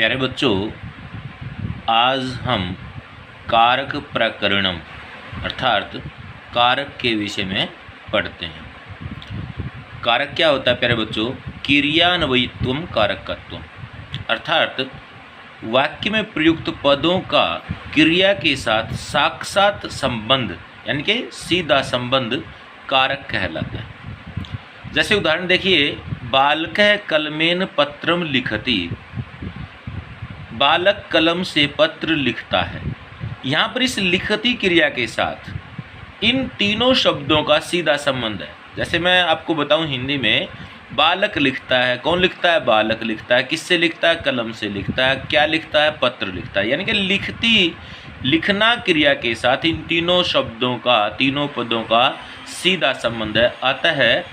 प्यारे बच्चों, आज हम कारक प्रकरणम अर्थात कारक के विषय में पढ़ते हैं। कारक क्या होता है प्यारे बच्चों? क्रियान्वयित्वम कारकत्वम अर्थात वाक्य में प्रयुक्त पदों का क्रिया के साथ साक्षात संबंध यानी कि सीधा संबंध कारक कहलाता है। जैसे उदाहरण देखिए, बालकः कलमेन पत्रम लिखति, बालक कलम से पत्र लिखता है। यहाँ पर इस लिखती क्रिया के साथ इन तीनों शब्दों का सीधा संबंध है। जैसे मैं आपको बताऊं, हिंदी में बालक लिखता है, कौन लिखता है? बालक लिखता है। किससे लिखता है? कलम से लिखता है। क्या लिखता है? पत्र लिखता है। यानी कि लिखना क्रिया के साथ इन तीनों शब्दों का, तीनों पदों का सीधा संबंध है। अतः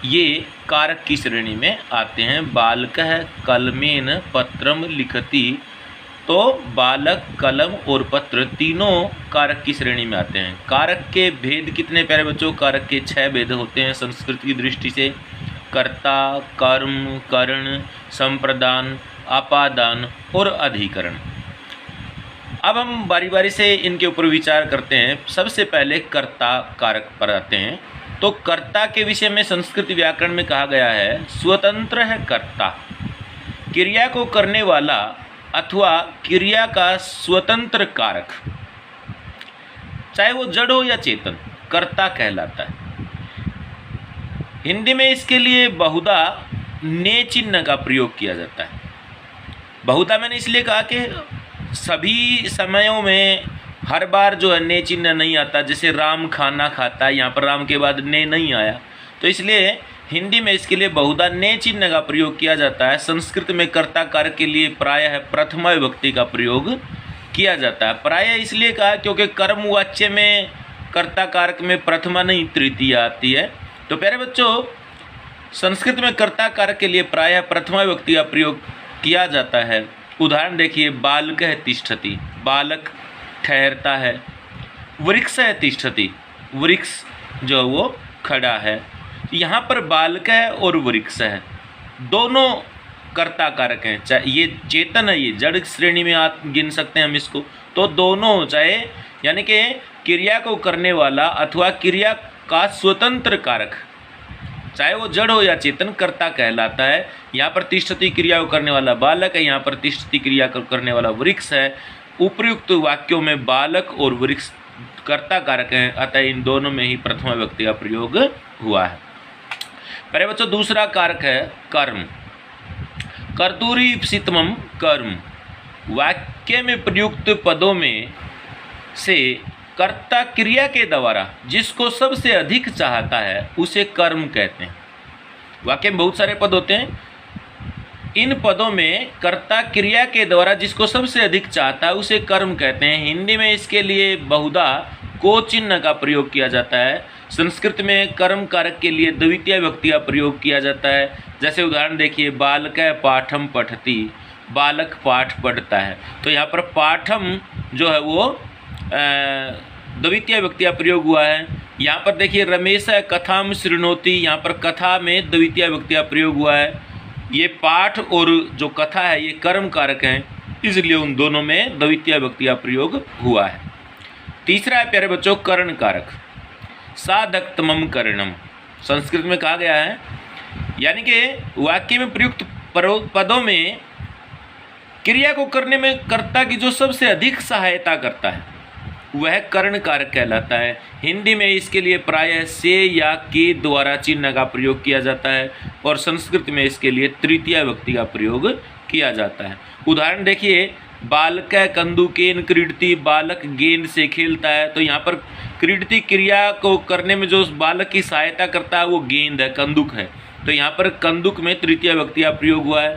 ये कारक की श्रेणी में आते हैं। बालकः कलमेन पत्रम लिखति, तो बालक, कलम और पत्र तीनों कारक की श्रेणी में आते हैं। कारक के भेद कितने प्यारे बच्चों? कारक के 6 भेद होते हैं संस्कृत की दृष्टि से: कर्ता, कर्म, करण, संप्रदान, अपादान और अधिकरण। अब हम बारी बारी से इनके ऊपर विचार करते हैं। सबसे पहले कर्ता कारक पर आते हैं। तो कर्ता के विषय में संस्कृत व्याकरण में कहा गया है, स्वतंत्र है कर्ता, क्रिया को करने वाला अथवा क्रिया का स्वतंत्र कारक, चाहे वो जड़ हो या चेतन, कर्ता कहलाता है। हिंदी में इसके लिए बहुधा ने चिन्ह का प्रयोग किया जाता है। बहुधा मैंने इसलिए कहा कि सभी समयों में हर बार जो है ने चिन्ह नहीं आता। जैसे राम खाना खाता है, यहाँ पर राम के बाद ने नहीं आया, तो इसलिए हिंदी में इसके लिए बहुधा ने चिन्ह का प्रयोग किया जाता है। संस्कृत में कर्ता कारक के लिए प्रायः प्रथमा विभक्ति का प्रयोग किया जाता है। प्रायः इसलिए कहा क्योंकि कर्मवाच्य में कर्ता कारक में प्रथमा नहीं तृतीय आती है। तो प्यारे बच्चों, संस्कृत में कर्ता कारक के लिए प्रायः प्रथमा विभक्ति का प्रयोग किया जाता है। उदाहरण देखिए, बालकः तिष्ठति, बालक ठहरता है। वृक्षः तिष्ठति, वृक्ष जो वो खड़ा है। यहाँ पर बालकः और वृक्ष है, दोनों कर्ता कारक हैं। चाहे ये चेतन है, ये जड़ श्रेणी में आप गिन सकते हैं हम इसको। तो दोनों, चाहे यानी कि क्रिया को करने वाला अथवा क्रिया का स्वतंत्र कारक, चाहे वो जड़ हो या चेतन, कर्ता कहलाता है। यहाँ पर तिष्ठति क्रिया को करने वाला बालक है, यहाँ पर तिष्ठति क्रिया को करने वाला वृक्ष है। उपर्युक्त वाक्यों में बालक और वृक्ष कर्ता कारक हैं, अतः इन दोनों में ही प्रथमा विभक्ति का प्रयोग हुआ है। पहले बच्चों, दूसरा कारक है कर्म। कर्तुरीप्सितमं कर्म, वाक्य में प्रयुक्त पदों में से कर्ता क्रिया के द्वारा जिसको सबसे अधिक चाहता है उसे कर्म कहते हैं। वाक्य में बहुत सारे पद होते हैं, इन पदों में कर्ता क्रिया के द्वारा जिसको सबसे अधिक चाहता है उसे कर्म कहते हैं। हिंदी में इसके लिए बहुधा को चिन्ह का प्रयोग किया जाता है। संस्कृत में कर्म कारक के लिए द्वितीय विभक्ति का प्रयोग किया जाता है। जैसे उदाहरण देखिए, बालकः पाठम पठति, बालक पाठ पढ़ता है। तो यहाँ पर पाठम जो है वो द्वितीय विभक्ति का प्रयोग हुआ है। यहाँ पर देखिए, रमेशः कथाम शृणोति, यहाँ पर कथा में द्वितीय विभक्ति का प्रयोग हुआ है। ये पाठ और जो कथा है ये कर्म कारक हैं, इसलिए उन दोनों में द्वितीय विभक्ति का प्रयोग हुआ है। तीसरा है प्यारे बच्चों करण कारक। साधक्तमं करणम, संस्कृत में कहा गया है, यानी कि वाक्य में प्रयुक्त पदों में क्रिया को करने में कर्ता की जो सबसे अधिक सहायता करता है वह कर्ण कारक कहलाता है। हिंदी में इसके लिए प्रायः से या के द्वारा चिन्ह का प्रयोग किया जाता है और संस्कृत में इसके लिए तृतीय विभक्ति का प्रयोग किया जाता है। उदाहरण देखिए, बालकः कंदुकेन क्रीडति, बालक गेंद से खेलता है। तो यहाँ पर क्रीडति क्रिया को करने में जो बालक की सहायता करता है वो गेंद है, कंदुक है। तो यहाँ पर कंदुक में तृतीय विभक्ति का प्रयोग हुआ है।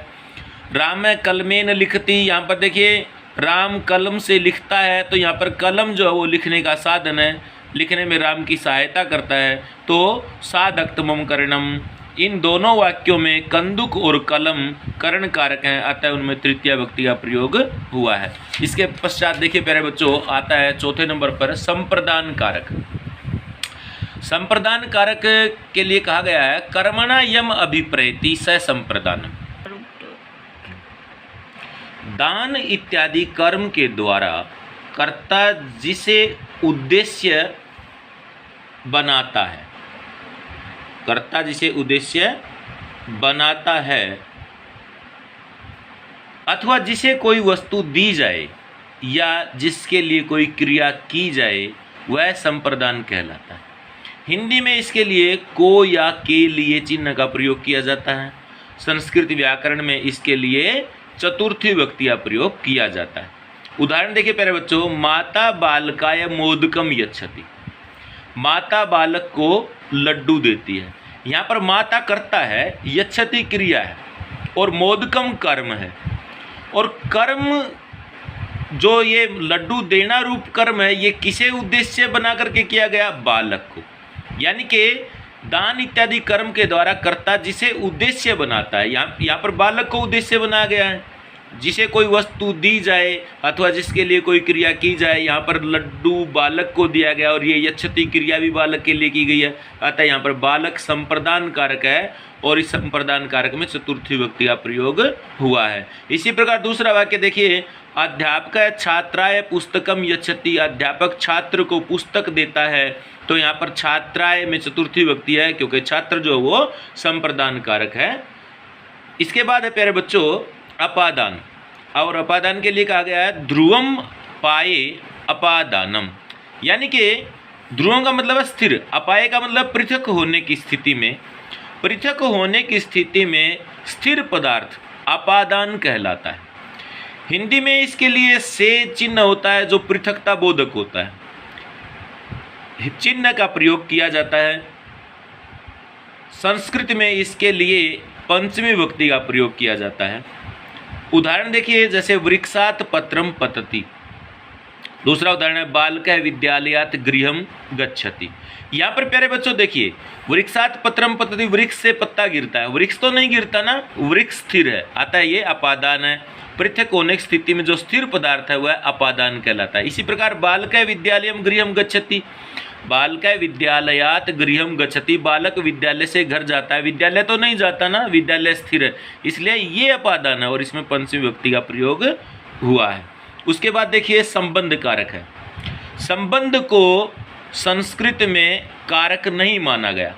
रामः कलमेन लिखति, यहाँ पर देखिए राम कलम से लिखता है। तो यहाँ पर कलम जो है वो लिखने का साधन है, लिखने में राम की सहायता करता है। तो साधक्तमं करणम, इन दोनों वाक्यों में कंदुक और कलम करण कारक हैं, अतः उनमें तृतीय विभक्ति का प्रयोग हुआ है। इसके पश्चात देखिए प्यारे बच्चों, आता है चौथे नंबर पर संप्रदान कारक। संप्रदान कारक के लिए कहा गया है, कर्मणा यम अभिप्रेति स संप्रदान। दान इत्यादि कर्म के द्वारा कर्ता जिसे उद्देश्य बनाता है, कर्ता जिसे उद्देश्य बनाता है अथवा जिसे कोई वस्तु दी जाए या जिसके लिए कोई क्रिया की जाए वह संप्रदान कहलाता है। हिंदी में इसके लिए को या के लिए चिन्ह का प्रयोग किया जाता है। संस्कृत व्याकरण में इसके लिए चतुर्थी विभक्ति का प्रयोग किया जाता है। उदाहरण देखिए प्यारे बच्चों, माता बालकाय मोदकम यच्छति, माता बालक को लड्डू देती है। यहाँ पर माता करता है, यच्छति क्रिया है और मोदकम कर्म है। और कर्म जो ये लड्डू देना रूप कर्म है, ये किसे उद्देश्य बना करके किया गया? बालक को। यानी कि दान इत्यादि कर्म के द्वारा कर्ता जिसे उद्देश्य बनाता है, यहाँ पर बालक को उद्देश्य बनाया गया है। जिसे कोई वस्तु दी जाए अथवा जिसके लिए कोई क्रिया की जाए, यहाँ पर लड्डू बालक को दिया गया और ये यच्छति क्रिया भी बालक के लिए की गई है। अतः यहाँ पर बालक संप्रदान कारक है और इस संप्रदान कारक में चतुर्थी विभक्ति का प्रयोग हुआ है। इसी प्रकार दूसरा वाक्य देखिए, अध्यापक छात्राय पुस्तकम यच्छति, अध्यापक छात्र को पुस्तक देता है। तो यहाँ पर छात्राय में चतुर्थी विभक्ति है क्योंकि छात्र जो वो संप्रदान कारक है। इसके बाद है प्यारे बच्चों अपादान, और अपादान के लिए कहा गया है ध्रुवम पाए अपादानम। यानी कि ध्रुवम का मतलब है स्थिर, अपाए का मतलब पृथक होने की स्थिति में, पृथक होने की स्थिति में स्थिर पदार्थ अपादान कहलाता है। हिंदी में इसके लिए से चिन्ह होता है जो पृथकता बोधक होता है, चिन्ह का प्रयोग किया जाता है। संस्कृत में इसके लिए पंचमी विभक्ति का प्रयोग किया जाता है। उदाहरण देखिए, जैसे वृक्षात पत्रम पतति। दूसरा उदाहरण है बालकः विद्यालयात गृहम गच्छति। यहाँ पर प्यारे बच्चों देखिए, वृक्षात पत्रम पतति, वृक्ष से पत्ता गिरता है, वृक्ष तो नहीं गिरता ना, वृक्ष स्थिर है, अतः ये अपादान है। पृथक होने की स्थिति में जो स्थिर पदार्थ है वह अपादान कहलाता है। इसी प्रकार बालकः विद्यालयम गृहम गच्छति, बालकः विद्यालयात गृहम गच्छति, बालक विद्यालय से घर जाता है, विद्यालय तो नहीं जाता ना, विद्यालय स्थिर है, इसलिए ये अपादान है और इसमें पंचमी विभक्ति का प्रयोग हुआ है। उसके बाद देखिए संबंध कारक है। संबंध को संस्कृत में कारक नहीं माना गया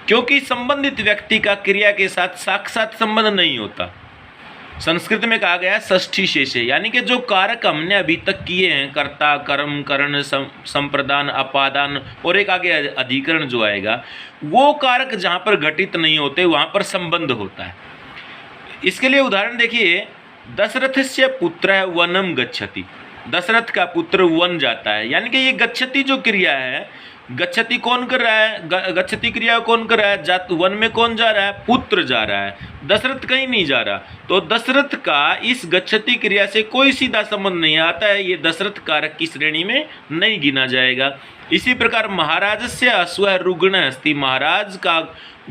क्योंकि संबंधित व्यक्ति का क्रिया के साथ साक्षात संबंध नहीं होता। संस्कृत में कहा गया षष्ठी शेषे, यानी कि जो कारक हमने अभी तक किए हैं, कर्ता, कर्म, करण, संप्रदान, अपादान और एक आगे अधिकरण जो आएगा, वो कारक जहाँ पर घटित नहीं होते वहाँ पर संबंध होता है। इसके लिए उदाहरण देखिए, दशरथस्य पुत्रः वनम गच्छति, दशरथ का पुत्र वन जाता है। यानी कि ये गच्छति जो क्रिया है, गच्छति कौन कर रहा है, गच्छति क्रिया कौन कर रहा है, जात वन में कौन जा रहा है, पुत्र जा रहा है, दशरथ कहीं नहीं जा रहा। तो दशरथ का इस गच्छति क्रिया से कोई सीधा संबंध नहीं आता है, ये दशरथ कारक की श्रेणी में नहीं गिना जाएगा। इसी प्रकार महाराजस्य अश्वः रुग्ण अस्ति, महाराज का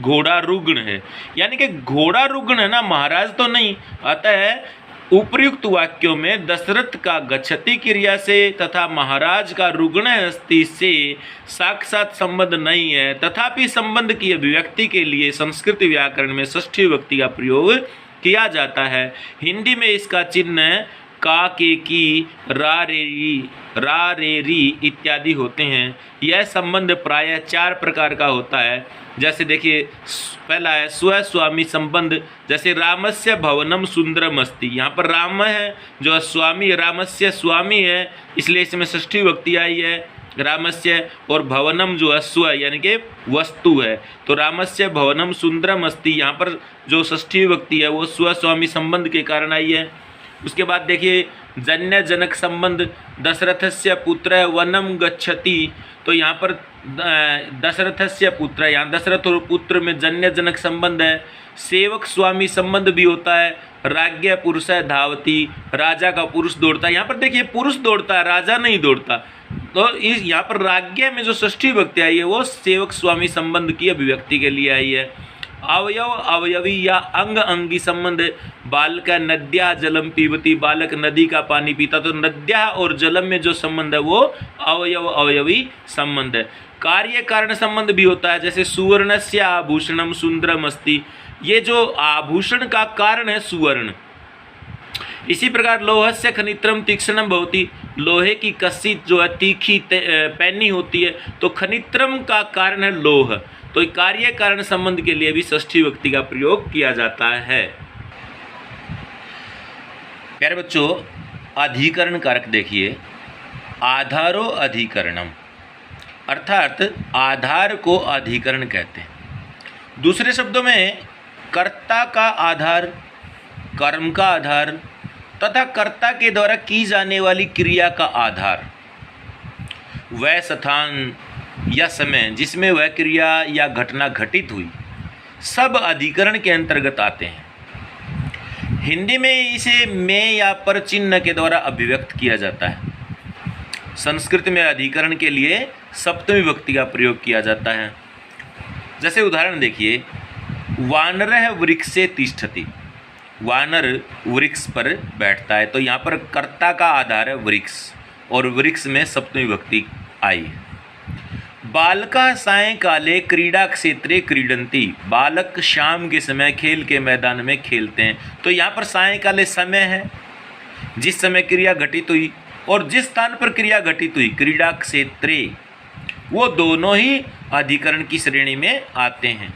घोड़ा रुग्ण है, यानी कि घोड़ा रुग्ण है ना, महाराज तो नहीं। अतः उपर्युक्त वाक्यों में दशरथ का गच्छति क्रिया से तथा महाराज का रुग्ण अस्ति से साक्षात संबंध नहीं है, तथापि संबंध की अभिव्यक्ति के लिए संस्कृत व्याकरण में षष्ठी विभक्ति का प्रयोग किया जाता है। हिंदी में इसका चिन्ह का, के, की, रा रे री इत्यादि होते हैं। यह संबंध प्रायः 4 प्रकार का होता है। जैसे देखिए, पहला है स्वस्वामी संबंध, जैसे रामस्य भवनम सुंदरम अस्ति, यहाँ पर राम है जो स्वामी, रामस्य स्वामी है, इसलिए इसमें षष्ठी विभक्ति आई है रामस्य, और भवनम जो अश्व यानी कि वस्तु है, तो रामस्य भवनम सुंदरम अस्ति, यहाँ पर जो षष्ठी विभक्ति है वो स्वस्वामी संबंध के कारण आई है। उसके बाद देखिए जन्य जनक संबंध, दशरथस्य पुत्र वनम गच्छति, तो यहाँ पर दशरथस्य पुत्र, यहाँ दशरथ और पुत्र में जन्य जनक संबंध है। सेवक स्वामी संबंध भी होता है। राज्ञ पुरुष धावती, राजा का पुरुष दौड़ता है, यहाँ पर देखिए पुरुष दौड़ता है, राजा नहीं दौड़ता। तो इस यहाँ पर राज्ञ में जो षष्ठी विभक्ति आई है वो सेवक स्वामी संबंध की अभिव्यक्ति के लिए आई है। अवयव अवयवी या अंग अंगी संबंध, बालक नद्या जलम पीबती, बालक नदी का पानी पीता, तो नद्या और जलम में जो संबंध है वो अवयव अवयवी संबंध है। कार्य कारण संबंध भी होता है, जैसे सुवर्णस्य आभूषणम सुंदरम अस्ति, ये जो आभूषण का कारण है सुवर्ण, इसी प्रकार लोहस्य खनित्रम तीक्ष्णम भवति, लोहे की कस्सी जो है तीखी पैनी होती है, तो खनित्रम का कारण है लोह, तो कार्य कारण संबंध के लिए भी षष्ठी विभक्ति का प्रयोग किया जाता है। प्यारे बच्चों, अधिकरण कारक देखिए, आधारो अधिकरणम, अर्थात आधार को अधिकरण कहते हैं। दूसरे शब्दों में कर्ता का आधार, कर्म का आधार तथा कर्ता के द्वारा की जाने वाली क्रिया का आधार, वह स्थान या समय जिसमें वह क्रिया या घटना घटित हुई, सब अधिकरण के अंतर्गत आते हैं। हिंदी में इसे में या पर चिन्ह के द्वारा अभिव्यक्त किया जाता है। संस्कृत में अधिकरण के लिए सप्तमी विभक्ति का प्रयोग किया जाता है। जैसे उदाहरण देखिए, वानरः वृक्षे तिष्ठति, वानर वृक्ष पर बैठता है, तो यहाँ पर कर्ता का आधार है वृक्ष और वृक्ष में सप्तमी विभक्ति आई है। बालका सायंकाले क्रीडा क्षेत्रे क्रीडन्ति, बालक शाम के समय खेल के मैदान में खेलते हैं, तो यहाँ पर सायंकाले समय है जिस समय क्रिया घटित हुई, और जिस स्थान पर क्रिया घटित हुई क्रीडा क्षेत्रे, वो दोनों ही अधिकरण की श्रेणी में आते हैं।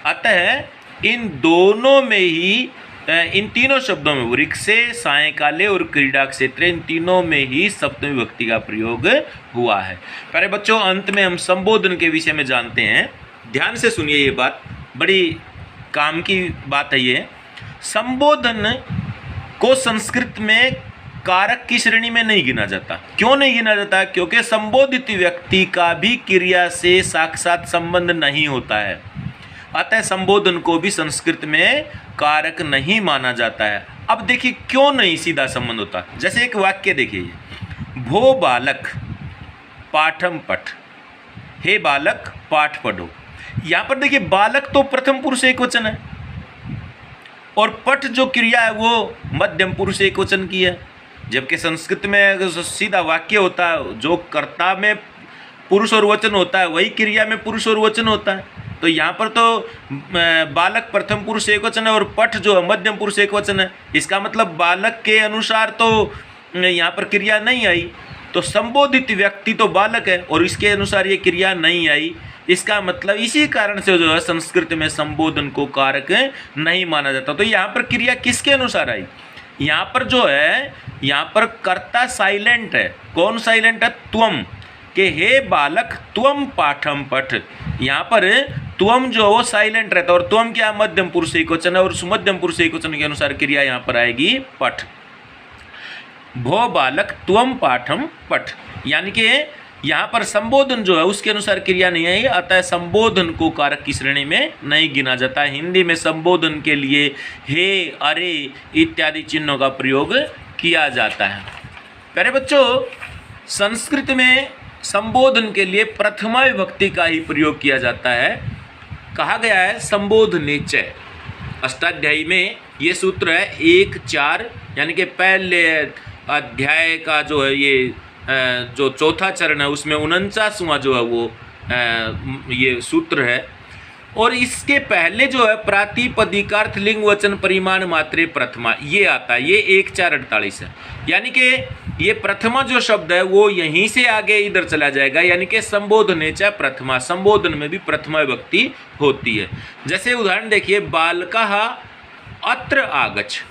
अतः इन दोनों में ही, इन तीनों शब्दों में वृक्षे, सायंकाले और क्रीडा क्षेत्र, इन तीनों में ही सप्तमी विभक्ति का प्रयोग हुआ है। प्यारे बच्चों, अंत में हम संबोधन के विषय में जानते हैं। ध्यान से सुनिए, ये बात बड़ी काम की बात है। ये संबोधन को संस्कृत में कारक की श्रेणी में नहीं गिना जाता। क्यों नहीं गिना जाता? क्योंकि संबोधित व्यक्ति का भी क्रिया से साक्षात संबंध नहीं होता है, अतः संबोधन को भी संस्कृत में कारक नहीं माना जाता है। अब देखिए क्यों नहीं सीधा संबंध होता। जैसे एक वाक्य देखिए, भो बालक पाठम पठ, हे बालक पाठ पढ़ो। यहाँ पर देखिए बालक तो प्रथम पुरुष एकवचन है और पठ जो क्रिया है वो मध्यम पुरुष एकवचन की है, जबकि संस्कृत में सीधा वाक्य होता है, जो कर्ता में पुरुष और वचन होता है वही क्रिया में पुरुष और वचन होता है। तो यहाँ पर तो बालक प्रथम पुरुष एकवचन है और पठ जो है मध्यम पुरुष एकवचन है। इसका मतलब बालक के अनुसार तो यहाँ पर क्रिया नहीं आई, तो संबोधित व्यक्ति तो बालक है और इसके अनुसार ये क्रिया नहीं आई। इसका मतलब इसी कारण से जो है संस्कृत में संबोधन को कारक नहीं माना जाता। तो यहाँ पर क्रिया किसके अनुसार आई? यहाँ पर जो है, यहाँ पर कर्ता साइलेंट है। कौन साइलेंट है? त्वम, के हे बालक त्वम पाठम पठ। यहाँ पर त्वम जो वो साइलेंट रहता है और त्वम क्या? मध्यम पुरुष एकवचन है और उस मध्यम पुरुष एकवचन के अनुसार क्रिया यहाँ पर आएगी पठ। भो बालक त्वम पाठम पठ, यानी कि यहाँ पर संबोधन जो है उसके अनुसार क्रिया नहीं आई, अतः संबोधन को कारक की श्रेणी में नहीं गिना जाता। हिंदी में संबोधन के लिए हे, अरे इत्यादि चिन्हों का प्रयोग किया जाता है। प्यारे बच्चों, संस्कृत में संबोधन के लिए प्रथमा विभक्ति का ही प्रयोग किया जाता है। कहा गया है संबोधने च, अष्टाध्यायी में ये सूत्र है 1-4, यानी कि पहले अध्याय का जो है ये जो चौथा चरण है उसमें 49वां जो है वो ये सूत्र है। और इसके पहले जो है प्रातिपदिकार्थ लिंग वचन परिमाण मात्रे प्रथमा ये आता है, ये 1-4-48 है। यानी कि ये प्रथमा जो शब्द है वो यहीं से आगे इधर चला जाएगा, यानी कि संबोधने च प्रथमा, संबोधन में भी प्रथमा विभक्ति होती है। जैसे उदाहरण देखिए, बालकाः अत्र आगच्छ,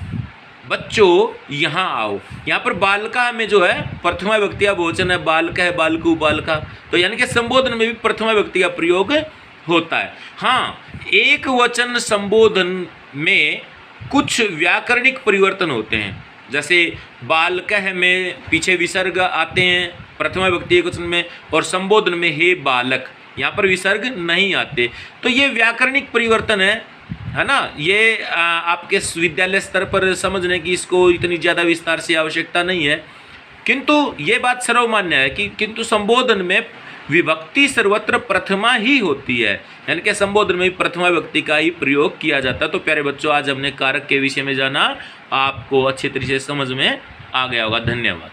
बच्चों यहाँ आओ। यहाँ पर बालका में जो है प्रथमा विभक्ति का बहुवचन है, बालक है, बालकू, बालका, तो यानी कि संबोधन में भी प्रथमा विभक्ति का प्रयोग होता है। हाँ, एक वचन संबोधन में कुछ व्याकरणिक परिवर्तन होते हैं। जैसे बालकः में पीछे विसर्ग आते हैं प्रथमा विभक्ति एकवचन में, और संबोधन में हे बालक यहाँ पर विसर्ग नहीं आते। तो ये व्याकरणिक परिवर्तन है ना। ये आपके विद्यालय स्तर पर समझने की इसको इतनी ज़्यादा विस्तार से आवश्यकता नहीं है, किंतु ये बात सर्वमान्य है कि किंतु संबोधन में विभक्ति सर्वत्र प्रथमा ही होती है, यानी कि संबोधन में प्रथमा विभक्ति का ही प्रयोग किया जाता है। तो प्यारे बच्चों, आज हमने कारक के विषय में जाना, आपको अच्छे तरीके से समझ में आ गया होगा। धन्यवाद।